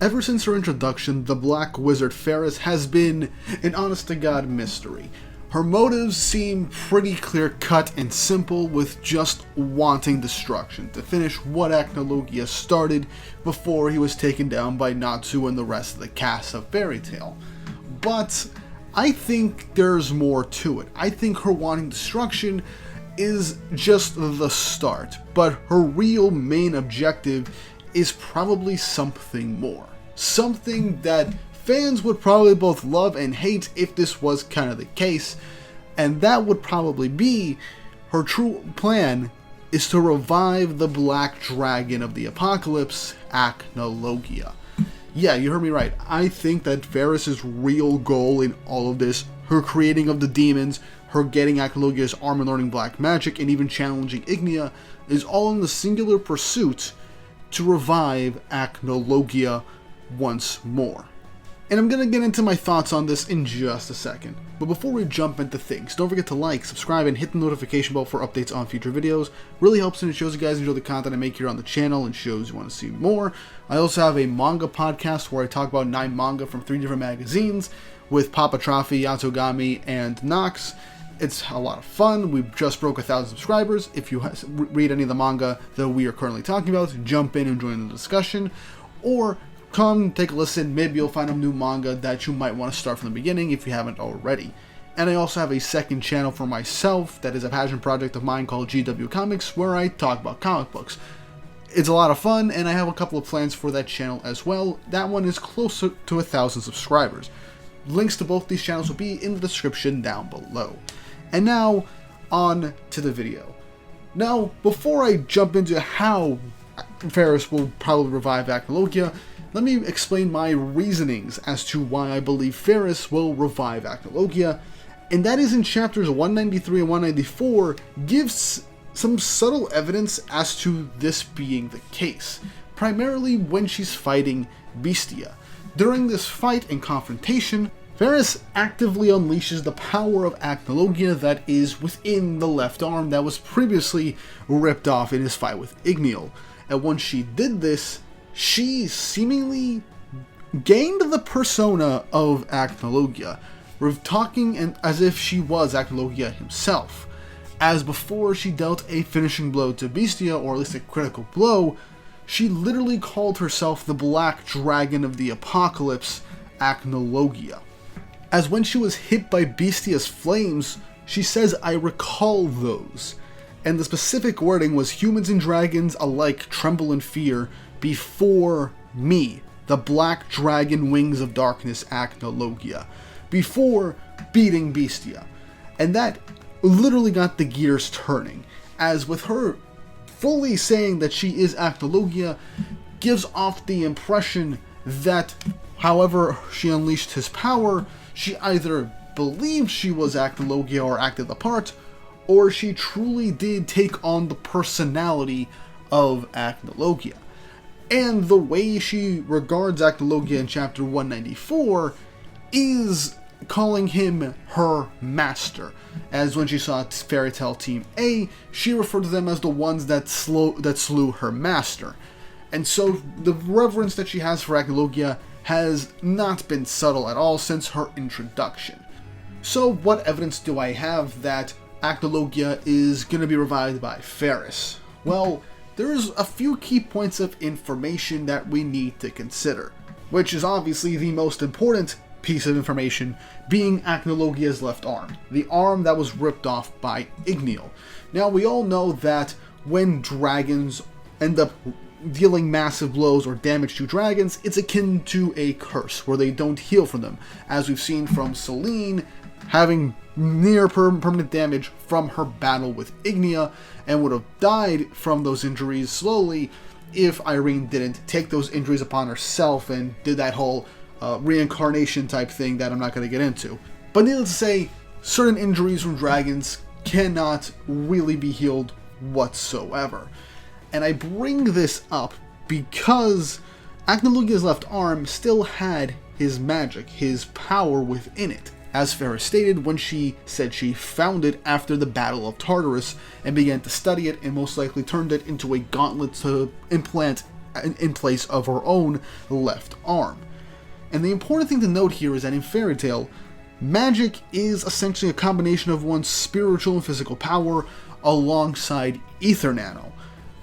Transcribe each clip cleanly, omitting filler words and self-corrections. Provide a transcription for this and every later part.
Ever since her introduction, the Black Wizard Faris has been an honest-to-God mystery. Her motives seem pretty clear-cut and simple, with just wanting destruction, to finish what Acnologia started before he was taken down by Natsu and the rest of the cast of Fairy Tail. But I think there's more to it. I think her wanting destruction is just the start, but her real main objective is probably something more. Something that fans would probably both love and hate if this was kind of the case, and that would probably be her true plan is to revive the Black Dragon of the Apocalypse, Acnologia. Yeah, you heard me right. I think that Faris' real goal in all of this, her creating of the demons, her getting Acnologia's arm and learning black magic, and even challenging Ignia, is all in the singular pursuit to revive Acnologia once more. And I'm going to get into my thoughts on this in just a second. But before we jump into things, don't forget to like, subscribe, and hit the notification bell for updates on future videos. Really helps and it shows you guys enjoy the content I make here on the channel and shows you want to see more. I also have a manga podcast where I talk about 9 manga from 3 different magazines with Papa Trafi, Yatogami, and Nox. It's a lot of fun. We just broke 1,000 subscribers. If you read any of the manga that we are currently talking about, jump in and join the discussion. Or come take a listen, maybe you'll find a new manga that you might want to start from the beginning if you haven't already. And I also have a second channel for myself that is a passion project of mine called GW Comics, where I talk about comic books. It's a lot of fun, and I have a couple of plans for that channel as well. That one is closer to 1,000 subscribers. Links to both these channels will be in the description down below. And now, on to the video. Now, before I jump into how Faris will probably revive Acnologia, let me explain my reasonings as to why I believe Faris will revive Acnologia, and that is in chapters 193 and 194 gives some subtle evidence as to this being the case, primarily when she's fighting Bestia. During this fight and confrontation, Faris actively unleashes the power of Acnologia that is within the left arm that was previously ripped off in his fight with Ignial, and once she did this, she seemingly gained the persona of Acnologia, talking as if she was Acnologia himself. As before she dealt a finishing blow to Bestia, or at least a critical blow, she literally called herself the Black Dragon of the Apocalypse, Acnologia. As when she was hit by Bestia's flames, she says, "I recall those." And the specific wording was, "Humans and dragons alike tremble in fear before me, the Black Dragon Wings of Darkness Acnologia," before beating Bestia. And that literally got the gears turning, as with her fully saying that she is Acnologia, gives off the impression that however she unleashed his power, she either believed she was Acnologia or acted the part, or she truly did take on the personality of Acnologia. And the way she regards Acnologia in chapter 194 is calling him her master, as when she saw Fairy Tail Team A, she referred to them as the ones that slew her master. And so the reverence that she has for Acnologia has not been subtle at all since her introduction. So what evidence do I have that Acnologia is going to be revived by Faris? Well, there's a few key points of information that we need to consider, which is obviously the most important piece of information being Acnologia's left arm, the arm that was ripped off by Ignial. Now, we all know that when dragons end up dealing massive blows or damage to dragons, it's akin to a curse where they don't heal from them, as we've seen from Selene having near permanent damage from her battle with Ignia, and would have died from those injuries slowly if Irene didn't take those injuries upon herself and did that whole reincarnation type thing that I'm not going to get into. But needless to say, certain injuries from dragons cannot really be healed whatsoever. And I bring this up because Acnologia's left arm still had his magic, his power within it, as Faris stated when she said she found it after the Battle of Tartarus and began to study it and most likely turned it into a gauntlet to implant in place of her own left arm. And the important thing to note here is that in Fairy Tail, magic is essentially a combination of one's spiritual and physical power alongside ether nano,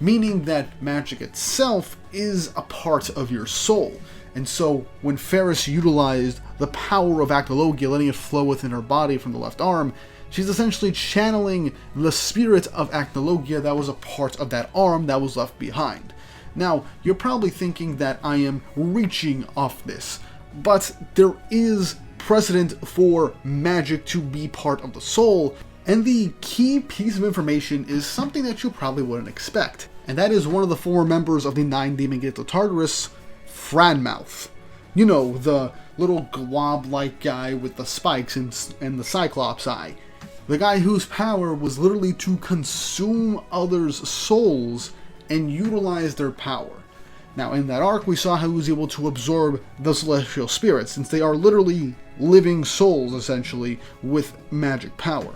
meaning that magic itself is a part of your soul. And so when Faris utilized the power of Acnologia, letting it flow within her body from the left arm, she's essentially channeling the spirit of Acnologia that was a part of that arm that was left behind. Now, you're probably thinking that I am reaching off this, but there is precedent for magic to be part of the soul, and the key piece of information is something that you probably wouldn't expect, and that is one of the former members of the Nine Demon Gate of Tartarus, Franmouth. You know, the little glob-like guy with the spikes and the Cyclops eye. The guy whose power was literally to consume others' souls and utilize their power. Now, in that arc, we saw how he was able to absorb the celestial spirits, since they are literally living souls, essentially, with magic power.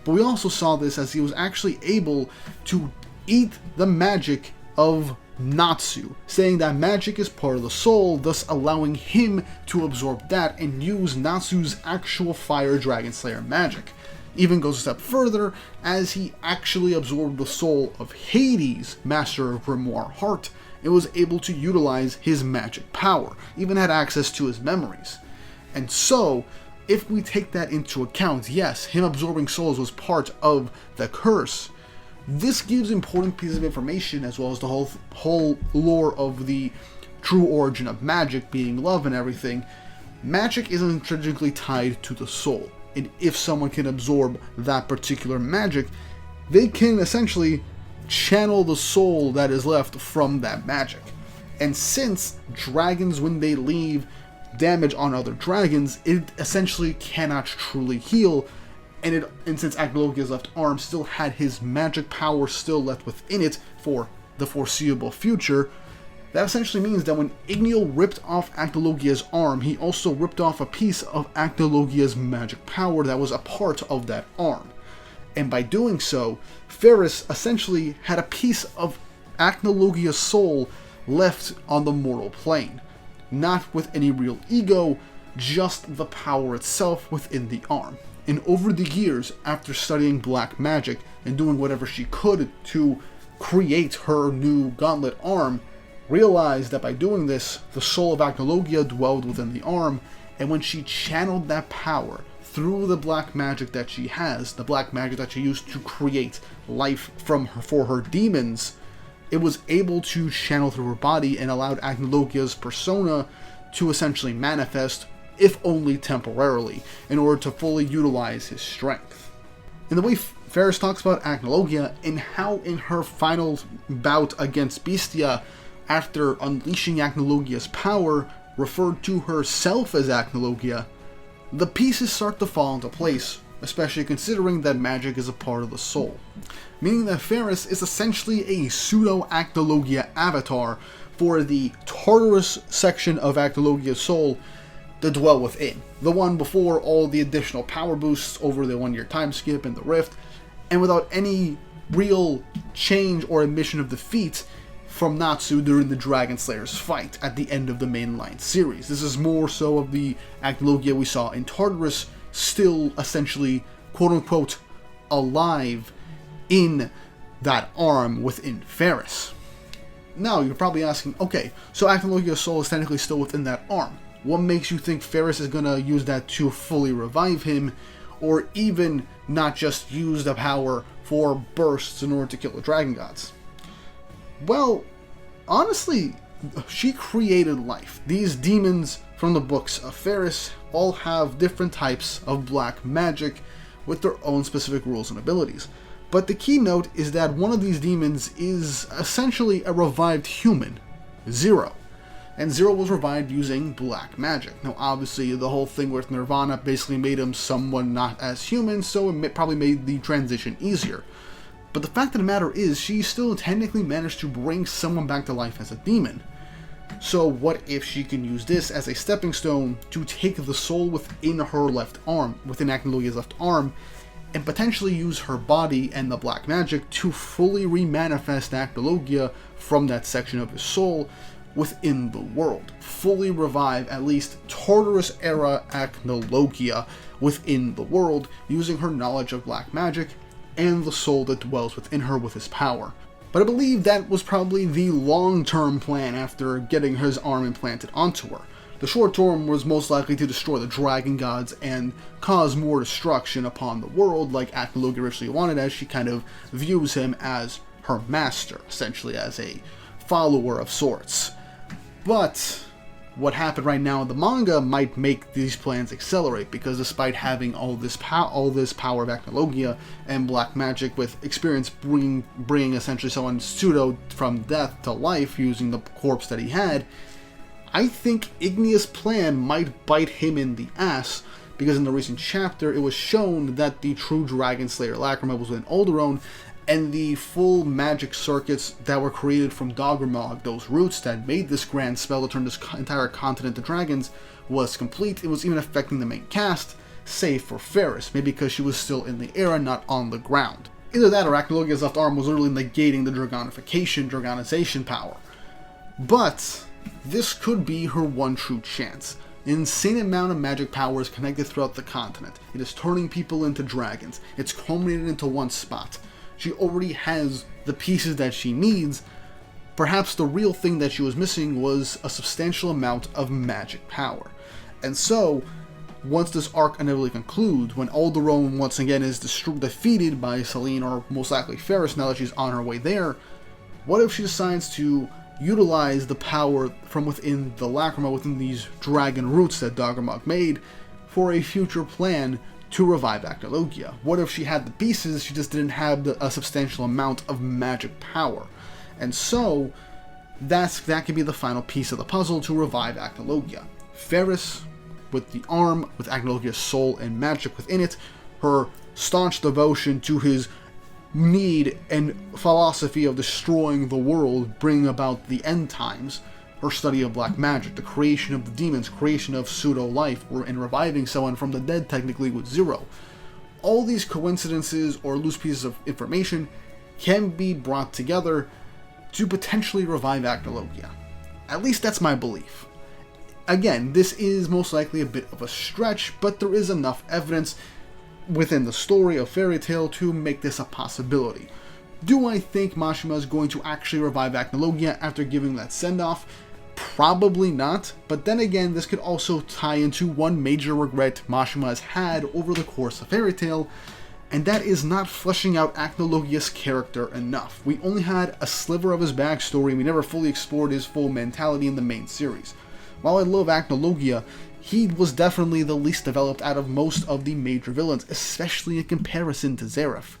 But we also saw this as he was actually able to eat the magic of Natsu, saying that magic is part of the soul, thus allowing him to absorb that and use Natsu's actual Fire Dragon Slayer magic. Even goes a step further, as he actually absorbed the soul of Hades, Master of Grimoire Heart, and was able to utilize his magic power, even had access to his memories. And so, if we take that into account, yes, him absorbing souls was part of the curse. This gives important pieces of information, as well as the whole lore of the true origin of magic being love and everything. Magic is intrinsically tied to the soul, and if someone can absorb that particular magic, they can essentially channel the soul that is left from that magic. And since dragons, when they leave damage on other dragons, it essentially cannot truly heal, and since Acnologia's left arm still had his magic power still left within it for the foreseeable future, that essentially means that when Igneo ripped off Acnologia's arm, he also ripped off a piece of Acnologia's magic power that was a part of that arm. And by doing so, Faris essentially had a piece of Acnologia's soul left on the mortal plane. Not with any real ego, just the power itself within the arm. And over the years, after studying black magic and doing whatever she could to create her new gauntlet arm, realized that by doing this, the soul of Acnologia dwelled within the arm, and when she channeled that power through the black magic that she has, the black magic that she used to create life for her demons, it was able to channel through her body and allowed Acnologia's persona to essentially manifest, if only temporarily, in order to fully utilize his strength. In the way Faris talks about Acnologia, and how in her final bout against Bestia, after unleashing Acnologia's power, referred to herself as Acnologia, the pieces start to fall into place, especially considering that magic is a part of the soul. Meaning that Faris is essentially a pseudo-Acnologia avatar for the Tartarus section of Acnologia's soul to dwell within. The one before all the additional power boosts over the 1-year time skip and the rift, and without any real change or admission of defeat from Natsu during the Dragon Slayer's fight at the end of the mainline series. This is more so of the Acnologia we saw in Tartarus, still essentially quote-unquote alive in that arm within Faris. Now you're probably asking, okay, so Acnologia's soul is technically still within that arm. What makes you think Faris is going to use that to fully revive him, or even not just use the power for bursts in order to kill the dragon gods? Well, honestly, she created life. These demons from the books of Faris all have different types of black magic with their own specific rules and abilities. But the key note is that one of these demons is essentially a revived human, Zero. And Zero was revived using black magic. Now obviously the whole thing with Nirvana basically made him someone not as human, so it probably made the transition easier. But the fact of the matter is, she still technically managed to bring someone back to life as a demon. So what if she can use this as a stepping stone to take the soul within her left arm, within Acnologia's left arm, and potentially use her body and the black magic to fully remanifest Acnologia from that section of his soul within the world. Fully revive at least Tartarus era Acnologia within the world, using her knowledge of black magic and the soul that dwells within her with his power. But I believe that was probably the long-term plan after getting his arm implanted onto her. The short term was most likely to destroy the dragon gods and cause more destruction upon the world, like Acnologia originally wanted, as she kind of views him as her master, essentially as a follower of sorts. But what happened right now in the manga might make these plans accelerate, because despite having all this power of Acnologia and black magic, with experience bringing essentially someone pseudo from death to life using the corpse that he had, I think Ignea's plan might bite him in the ass, because in the recent chapter it was shown that the true Dragon Slayer Lacrima was within Alderaan, and the full magic circuits that were created from Doggermog, those roots that made this grand spell to turn this entire continent to dragons, was complete. It was even affecting the main cast, save for Faris, maybe because she was still in the air and not on the ground. Either that or Acnologia's left arm was literally negating the dragonization power. But this could be her one true chance. An insane amount of magic power is connected throughout the continent. It is turning people into dragons. It's culminated into one spot. She already has the pieces that she needs. Perhaps the real thing that she was missing was a substantial amount of magic power. And so, once this arc inevitably concludes, when Alderaan once again is defeated by Selene, or most likely Faris now that she's on her way there, what if she decides to utilize the power from within the Lacrima, within these dragon roots that Doggermog made, for a future plan to revive Acnologia? What if she had the pieces, she just didn't have a substantial amount of magic power? And so, that could be the final piece of the puzzle to revive Acnologia. Faris, with the arm, with Acnologia's soul and magic within it, her staunch devotion to his need and philosophy of destroying the world, bringing about the end times, her study of black magic, the creation of the demons, creation of pseudo-life, and reviving someone from the dead technically with zero. All these coincidences or loose pieces of information can be brought together to potentially revive Acnologia. At least that's my belief. Again, this is most likely a bit of a stretch, but there is enough evidence within the story of Fairy Tail to make this a possibility. Do I think Mashima is going to actually revive Acnologia after giving that send-off? Probably not, but then again, this could also tie into one major regret Mashima has had over the course of Fairy Tail, and that is not fleshing out Acnologia's character enough. We only had a sliver of his backstory, and we never fully explored his full mentality in the main series. While I love Acnologia, he was definitely the least developed out of most of the major villains, especially in comparison to Zeref.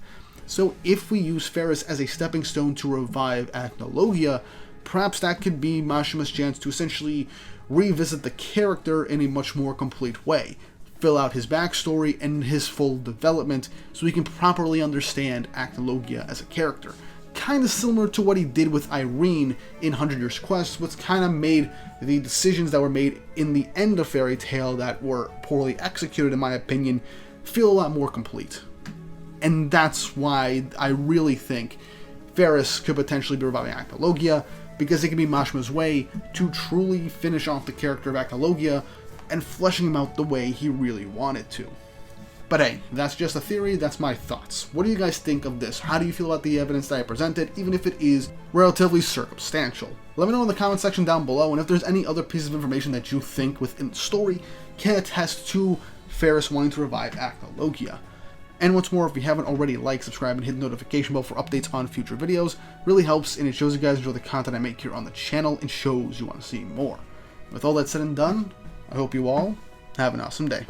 So if we use Faris as a stepping stone to revive Acnologia, perhaps that could be Mashima's chance to essentially revisit the character in a much more complete way, fill out his backstory and his full development so we can properly understand Acnologia as a character. Kind of similar to what he did with Irene in 100 Years Quest, which kind of made the decisions that were made in the end of Fairy Tail that were poorly executed, in my opinion, feel a lot more complete. And that's why I really think Faris could potentially be reviving Acnologia, because it can be Mashima's way to truly finish off the character of Acnologia and fleshing him out the way he really wanted to. But hey, that's just a theory, that's my thoughts. What do you guys think of this? How do you feel about the evidence that I presented, even if it is relatively circumstantial? Let me know in the comment section down below, and if there's any other pieces of information that you think within the story can attest to Faris wanting to revive Acnologia. And what's more, if you haven't already, like, subscribe, and hit the notification bell for updates on future videos. Really helps, and it shows you guys enjoy the content I make here on the channel, and shows you want to see more. With all that said and done, I hope you all have an awesome day.